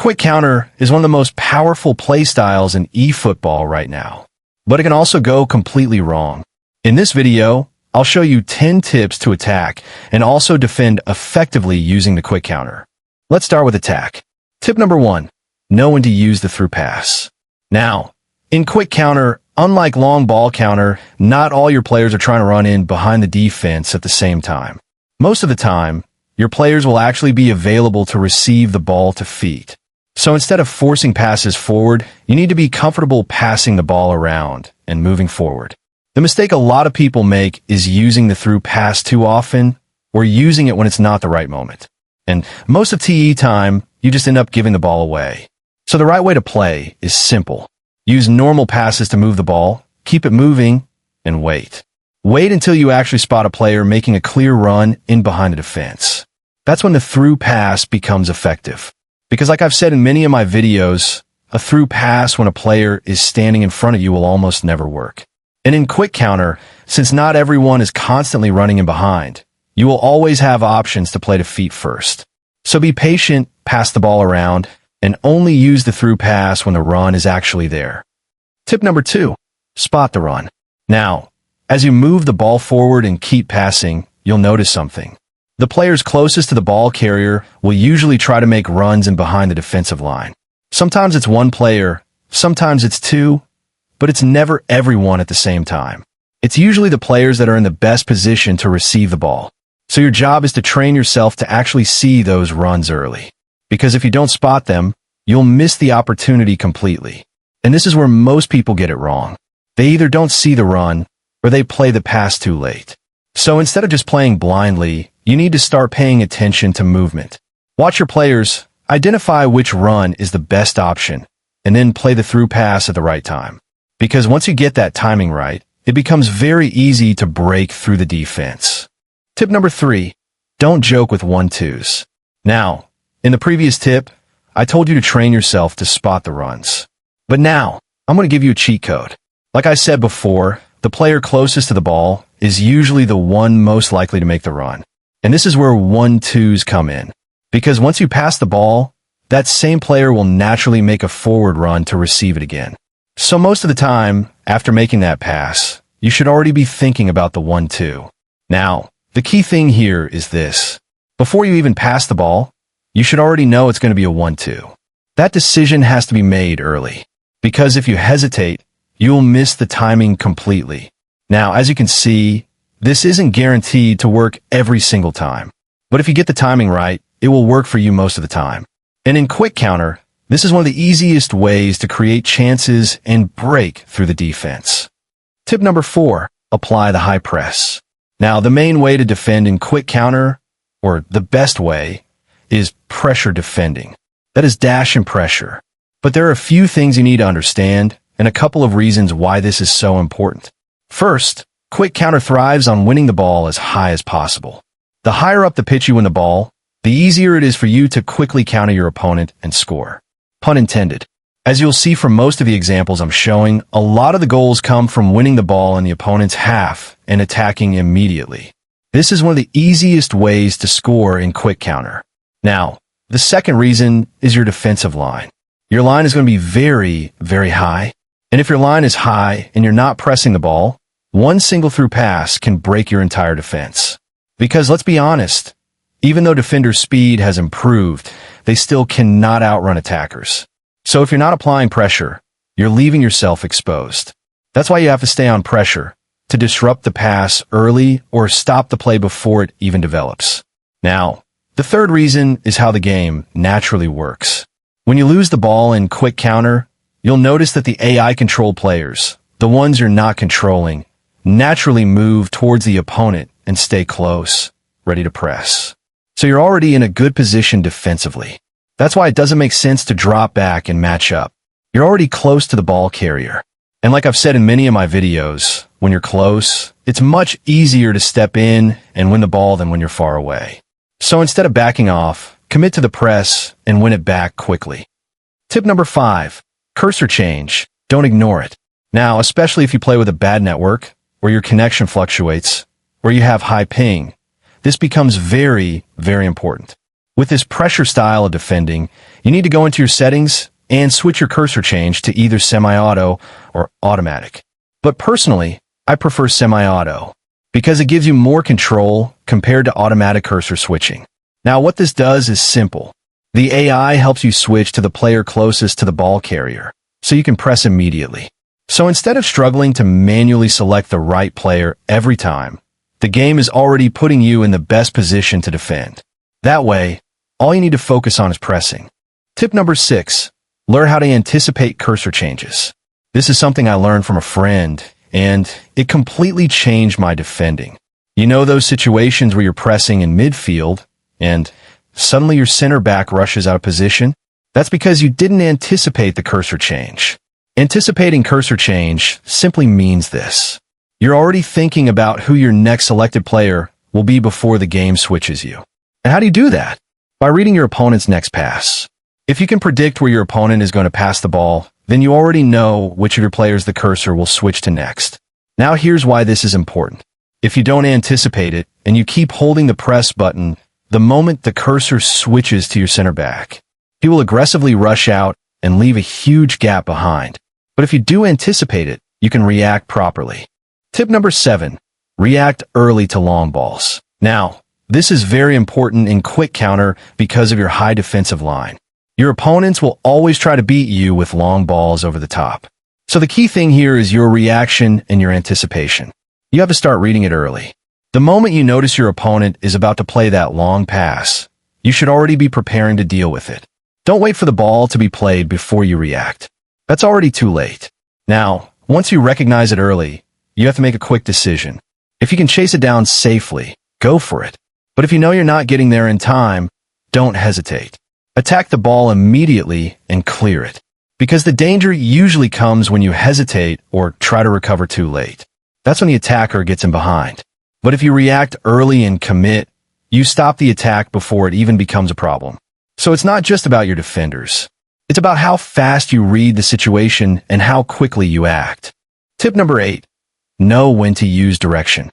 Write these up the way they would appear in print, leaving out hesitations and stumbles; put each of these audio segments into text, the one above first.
Quick counter is one of the most powerful play styles in eFootball right now, but it can also go completely wrong. In this video, I'll show you 10 tips to attack and also defend effectively using the quick counter. Let's start with attack. Tip number 1, know when to use the through pass. Now, in quick counter, unlike long ball counter, not all your players are trying to run in behind the defense at the same time. Most of the time, your players will actually be available to receive the ball to feet. So instead of forcing passes forward, you need to be comfortable passing the ball around and moving forward. The mistake a lot of people make is using the through pass too often or using it when it's not the right moment. And most of TE time, you just end up giving the ball away. So the right way to play is simple. Use normal passes to move the ball, keep it moving, and wait. Wait until you actually spot a player making a clear run in behind the defense. That's when the through pass becomes effective. Because like I've said in many of my videos, a through pass when a player is standing in front of you will almost never work. And in quick counter, since not everyone is constantly running in behind, you will always have options to play to feet first. So be patient, pass the ball around, and only use the through pass when the run is actually there. Tip number 2, spot the run. Now, as you move the ball forward and keep passing, you'll notice something. The players closest to the ball carrier will usually try to make runs in behind the defensive line. Sometimes it's one player, sometimes it's two, but it's never everyone at the same time. It's usually the players that are in the best position to receive the ball. So your job is to train yourself to actually see those runs early. Because if you don't spot them, you'll miss the opportunity completely. And this is where most people get it wrong. They either don't see the run, or they play the pass too late. So instead of just playing blindly, you need to start paying attention to movement. Watch your players, identify which run is the best option, and then play the through pass at the right time. Because once you get that timing right, it becomes very easy to break through the defense. Tip number 3, don't joke with 1-2s. Now, in the previous tip, I told you to train yourself to spot the runs. But now, I'm going to give you a cheat code. Like I said before, the player closest to the ball is usually the one most likely to make the run. And this is where 1-2s come in. Because once you pass the ball, that same player will naturally make a forward run to receive it again. So most of the time, after making that pass, you should already be thinking about the 1-2. Now, the key thing here is this. Before you even pass the ball, you should already know it's going to be a 1-2. That decision has to be made early. Because if you hesitate, you'll miss the timing completely. Now, as you can see, this isn't guaranteed to work every single time. But if you get the timing right, it will work for you most of the time. And in quick counter, this is one of the easiest ways to create chances and break through the defense. Tip number 4, apply the high press. Now, the main way to defend in quick counter, or the best way, is pressure defending. That is dash and pressure. But there are a few things you need to understand, and a couple of reasons why this is so important. First, quick counter thrives on winning the ball as high as possible. The higher up the pitch you win the ball, the easier it is for you to quickly counter your opponent and score. Pun intended. As you'll see from most of the examples I'm showing, a lot of the goals come from winning the ball in the opponent's half and attacking immediately. This is one of the easiest ways to score in quick counter. Now, the second reason is your defensive line. Your line is going to be very, very high. And if your line is high and you're not pressing the ball, one single through pass can break your entire defense. Because let's be honest, even though defenders' speed has improved, they still cannot outrun attackers. So if you're not applying pressure, you're leaving yourself exposed. That's why you have to stay on pressure, to disrupt the pass early or stop the play before it even develops. Now, the third reason is how the game naturally works. When you lose the ball in quick counter, you'll notice that the AI-controlled players, the ones you're not controlling, naturally move towards the opponent and stay close, ready to press. So you're already in a good position defensively. That's why it doesn't make sense to drop back and match up. You're already close to the ball carrier. And like I've said in many of my videos, when you're close, it's much easier to step in and win the ball than when you're far away. So instead of backing off, commit to the press and win it back quickly. Tip number 5, cursor change. Don't ignore it. Now, especially if you play with a bad network, where your connection fluctuates, where you have high ping, this becomes very, very important. With this pressure style of defending, you need to go into your settings and switch your cursor change to either semi-auto or automatic. But personally, I prefer semi-auto because it gives you more control compared to automatic cursor switching. Now, what this does is simple. The AI helps you switch to the player closest to the ball carrier, so you can press immediately. So instead of struggling to manually select the right player every time, the game is already putting you in the best position to defend. That way, all you need to focus on is pressing. Tip number 6. Learn how to anticipate cursor changes. This is something I learned from a friend, and it completely changed my defending. You know those situations where you're pressing in midfield, and suddenly your center back rushes out of position? That's because you didn't anticipate the cursor change. Anticipating cursor change simply means this. You're already thinking about who your next selected player will be before the game switches you. And how do you do that? By reading your opponent's next pass. If you can predict where your opponent is going to pass the ball, then you already know which of your players the cursor will switch to next. Now here's why this is important. If you don't anticipate it, and you keep holding the press button, the moment the cursor switches to your center back, he will aggressively rush out and leave a huge gap behind. But if you do anticipate it, you can react properly. Tip number 7. React early to long balls. Now, this is very important in quick counter because of your high defensive line. Your opponents will always try to beat you with long balls over the top. So the key thing here is your reaction and your anticipation. You have to start reading it early. The moment you notice your opponent is about to play that long pass, you should already be preparing to deal with it. Don't wait for the ball to be played before you react. That's already too late. Now, once you recognize it early, you have to make a quick decision. If you can chase it down safely, go for it. But if you know you're not getting there in time, don't hesitate. Attack the ball immediately and clear it. Because the danger usually comes when you hesitate or try to recover too late. That's when the attacker gets in behind. But if you react early and commit, you stop the attack before it even becomes a problem. So it's not just about your defenders. It's about how fast you read the situation and how quickly you act. Tip number 8. Know when to use direction.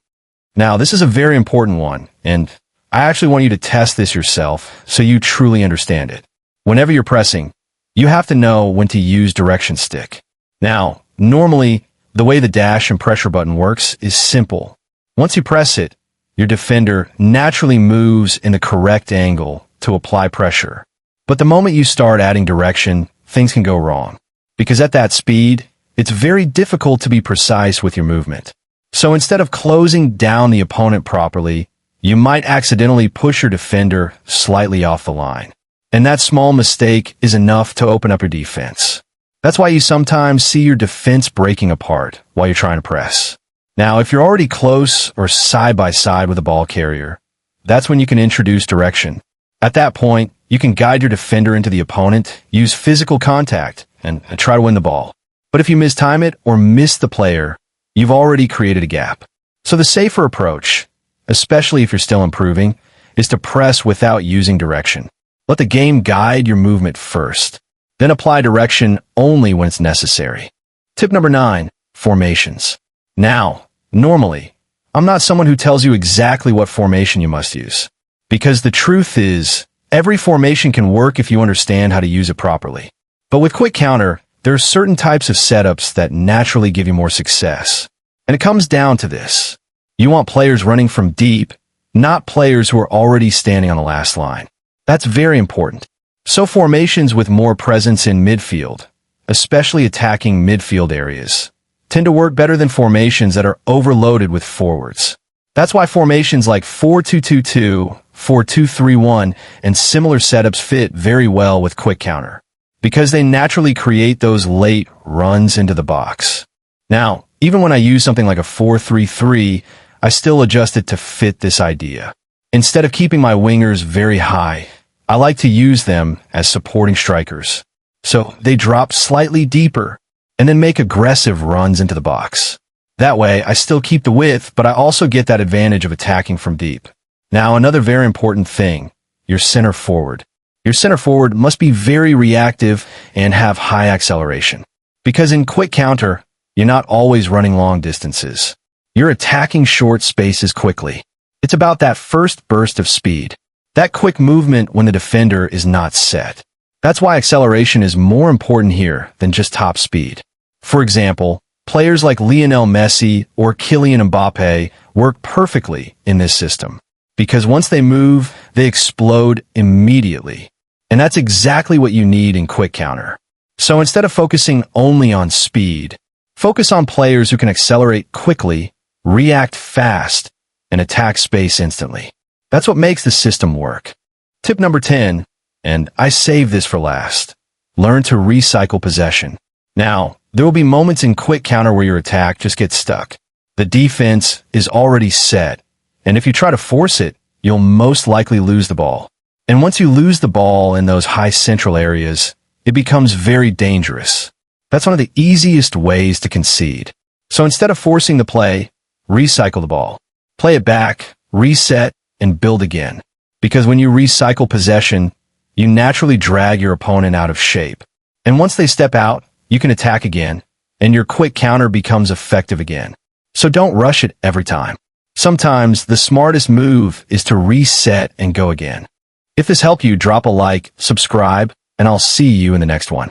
Now, this is a very important one, and I actually want you to test this yourself so you truly understand it. Whenever you're pressing, you have to know when to use direction stick. Now, normally, the way the dash and pressure button works is simple. Once you press it, your defender naturally moves in the correct angle to apply pressure. But the moment you start adding direction, things can go wrong. Because at that speed, it's very difficult to be precise with your movement. So instead of closing down the opponent properly, you might accidentally push your defender slightly off the line. And that small mistake is enough to open up your defense. That's why you sometimes see your defense breaking apart while you're trying to press. Now, if you're already close or side by side with a ball carrier, that's when you can introduce direction. At that point, you can guide your defender into the opponent, use physical contact, and try to win the ball. But if you mistime it or miss the player, you've already created a gap. So the safer approach, especially if you're still improving, is to press without using direction. Let the game guide your movement first, then apply direction only when it's necessary. Tip number 9, formations. Now, normally, I'm not someone who tells you exactly what formation you must use. Because the truth is, every formation can work if you understand how to use it properly. But with quick counter, there are certain types of setups that naturally give you more success. And it comes down to this. You want players running from deep, not players who are already standing on the last line. That's very important. So formations with more presence in midfield, especially attacking midfield areas, tend to work better than formations that are overloaded with forwards. That's why formations like 4-2-2-2, 4-2-3-1, and similar setups fit very well with quick counter, because they naturally create those late runs into the box. Now, even when I use something like a 4-3-3, I still adjust it to fit this idea. Instead of keeping my wingers very high, I like to use them as supporting strikers. So they drop slightly deeper and then make aggressive runs into the box. That way, I still keep the width, but I also get that advantage of attacking from deep. Now, another very important thing, your center forward. Your center forward must be very reactive and have high acceleration. Because in quick counter, you're not always running long distances. You're attacking short spaces quickly. It's about that first burst of speed. That quick movement when the defender is not set. That's why acceleration is more important here than just top speed. For example, players like Lionel Messi or Kylian Mbappe work perfectly in this system, because once they move, they explode immediately. And that's exactly what you need in quick counter. So instead of focusing only on speed, focus on players who can accelerate quickly, react fast, and attack space instantly. That's what makes the system work. Tip number 10, and I saved this for last. Learn to recycle possession. Now, there will be moments in quick counter where your attack just gets stuck. The defense is already set, and if you try to force it, you'll most likely lose the ball. And once you lose the ball in those high central areas, it becomes very dangerous. That's one of the easiest ways to concede. So instead of forcing the play, recycle the ball. Play it back, reset, and build again. Because when you recycle possession, you naturally drag your opponent out of shape. And once they step out, you can attack again, and your quick counter becomes effective again. So don't rush it every time. Sometimes the smartest move is to reset and go again. If this helped you, drop a like, subscribe, and I'll see you in the next one.